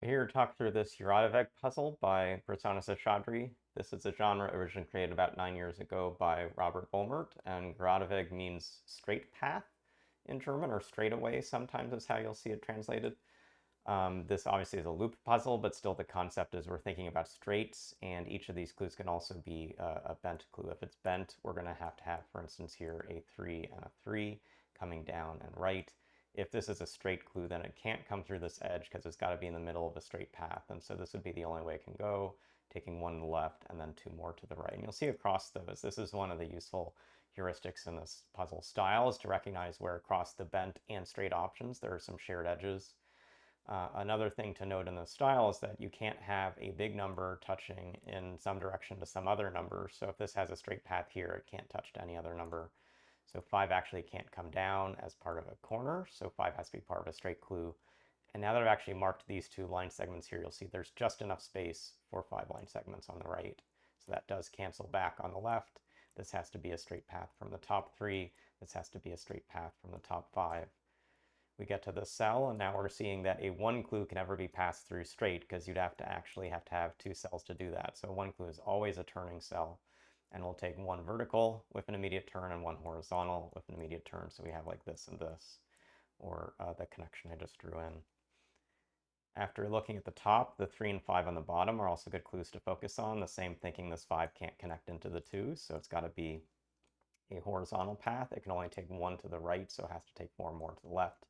We're here to talk through this Geradeweg puzzle by Prasanna Seshadri. This is a genre originally created about 9 years ago by Robert Volmert, and Geradeweg means straight path in German, or straightaway sometimes is how you'll see it translated. This obviously is a loop puzzle, but still the concept is we're thinking about straights, and each of these clues can also be a bent clue. If it's bent, we're going to have, for instance, here a 3 and a 3 coming down and right. If this is a straight clue, then it can't come through this edge because it's got to be in the middle of a straight path. And so this would be the only way it can go, taking one to the left and then two more to the right. And you'll see across those, this is one of the useful heuristics in this puzzle style, is to recognize where across the bent and straight options there are some shared edges. Another thing to note in this style is that you can't have a big number touching in some direction to some other number. So if this has a straight path here, it can't touch to any other number. So 5 actually can't come down as part of a corner, so 5 has to be part of a straight clue. And now that I've actually marked these two line segments here, you'll see there's just enough space for 5 line segments on the right. So that does cancel back on the left. This has to be a straight path from the top 3. This has to be a straight path from the top 5. We get to this cell, and now we're seeing that a 1 clue can never be passed through straight because you'd have to have 2 cells to do that. So 1 clue is always a turning cell. And we'll take 1 vertical with an immediate turn and 1 horizontal with an immediate turn. So we have like this and this, or the connection I just drew in. After looking at the top, the 3 and 5 on the bottom are also good clues to focus on. The same thinking, this 5 can't connect into the 2, so it's got to be a horizontal path. It can only take 1 to the right, so it has to take 4 more to the left,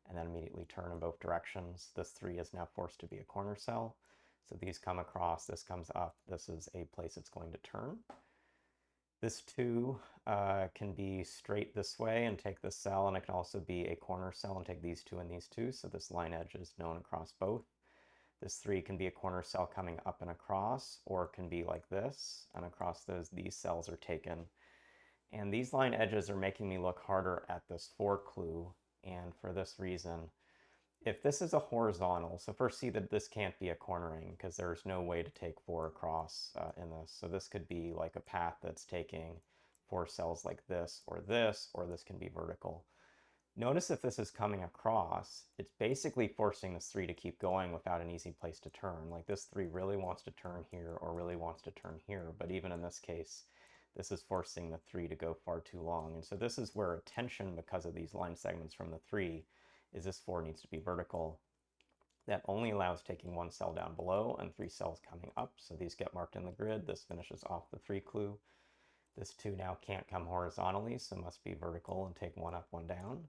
and then immediately turn in both directions. This 3 is now forced to be a corner cell. So these come across, this comes up. This is a place it's going to turn. This 2 can be straight this way and take this cell, and it can also be a corner cell and take these 2 and these 2, so this line edge is known across both. This 3 can be a corner cell coming up and across, or it can be like this, and across these cells are taken. And these line edges are making me look harder at this 4 clue, and for this reason, if this is a horizontal, so first see that this can't be a cornering because there's no way to take 4 across in this. So this could be like a path that's taking 4 cells like this, or this can be vertical. Notice if this is coming across, it's basically forcing this 3 to keep going without an easy place to turn. Like this 3 really wants to turn here or really wants to turn here, but even in this case, this is forcing the 3 to go far too long. And so this is where attention, because of these line segments from the 3, is this 4 needs to be vertical. That only allows taking 1 cell down below and 3 cells coming up, so these get marked in the grid. This finishes off the 3 clue. This 2 now can't come horizontally, so must be vertical and take 1 up, 1 down.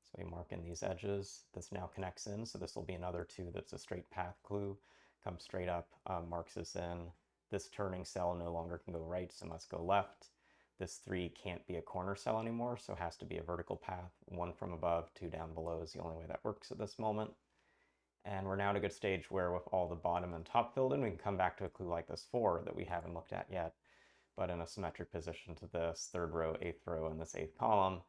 So we mark in these edges. This now connects in, so this will be another 2 that's a straight path clue. Comes straight up, marks this in. This turning cell no longer can go right, so must go left. This 3 can't be a corner cell anymore, so it has to be a vertical path. 1 from above, 2 down below is the only way that works at this moment. And we're now at a good stage where with all the bottom and top filled in, we can come back to a clue like this 4 that we haven't looked at yet, but in a symmetric position to this 3rd row, 8th row, and this 8th column.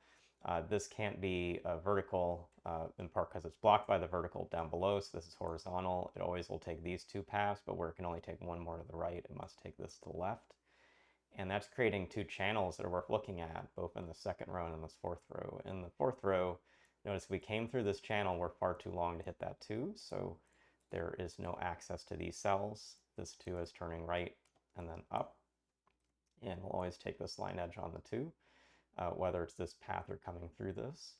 This can't be vertical, in part because it's blocked by the vertical down below, so this is horizontal. It always will take these 2 paths, but where it can only take 1 more to the right, it must take this to the left. And that's creating 2 channels that are worth looking at, both in the 2nd row and in this 4th row. In the 4th row, notice we came through this channel, we're far too long to hit that 2, so there is no access to these cells. This 2 is turning right and then up, and we'll always take this line edge on the 2, whether it's this path or coming through this.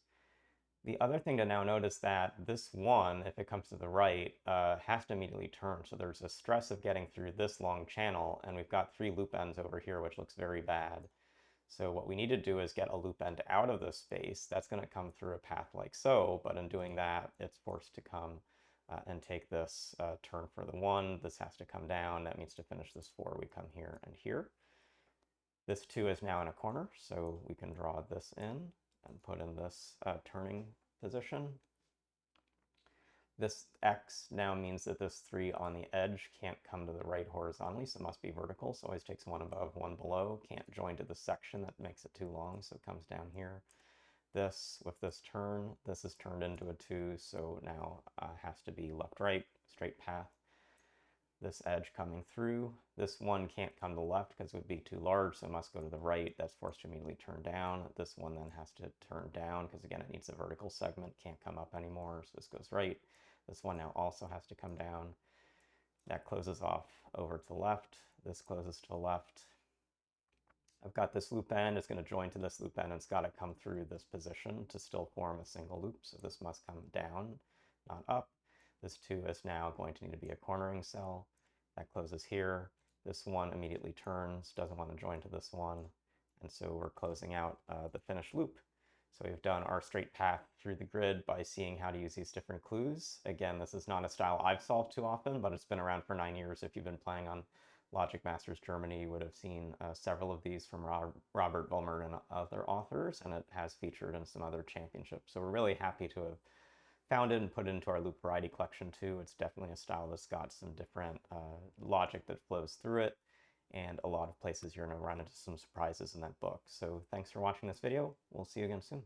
The other thing to now notice that this 1, if it comes to the right, has to immediately turn. So there's a stress of getting through this long channel, and we've got 3 loop ends over here, which looks very bad. So what we need to do is get a loop end out of this space. That's going to come through a path like so, but in doing that, it's forced to come and take this turn for the 1. This has to come down. That means to finish this 4, we come here and here. This 2 is now in a corner, so we can draw this in and put in this turning position. This X now means that this 3 on the edge can't come to the right horizontally, so it must be vertical. So always takes 1 above, 1 below. Can't join to the section, that makes it too long, so it comes down here. This, with this turn, this is turned into a 2, so now has to be left-right, straight path. This edge coming through. This 1 can't come to the left because it would be too large, so it must go to the right. That's forced to immediately turn down. This 1 then has to turn down because, again, it needs a vertical segment. Can't come up anymore, so this goes right. This one now also has to come down. That closes off over to the left. This closes to the left. I've got this loop end, it's going to join to this loop end, and it's got to come through this position to still form a single loop, so this must come down, not up. This 2 is now going to need to be a cornering cell. That closes here. This one immediately turns, doesn't want to join to this one, and so we're closing out the finished loop. So we've done our straight path through the grid by seeing how to use these different clues. Again, this is not a style I've solved too often, but it's been around for 9 years. If you've been playing on Logic Masters Germany, you would have seen several of these from Robert Vollmer and other authors, and it has featured in some other championships. So we're really happy to have found it and put it into our loop variety collection too. It's definitely a style that's got some different logic that flows through it, and a lot of places you're going to run into some surprises in that book. So thanks for watching this video. We'll see you again soon.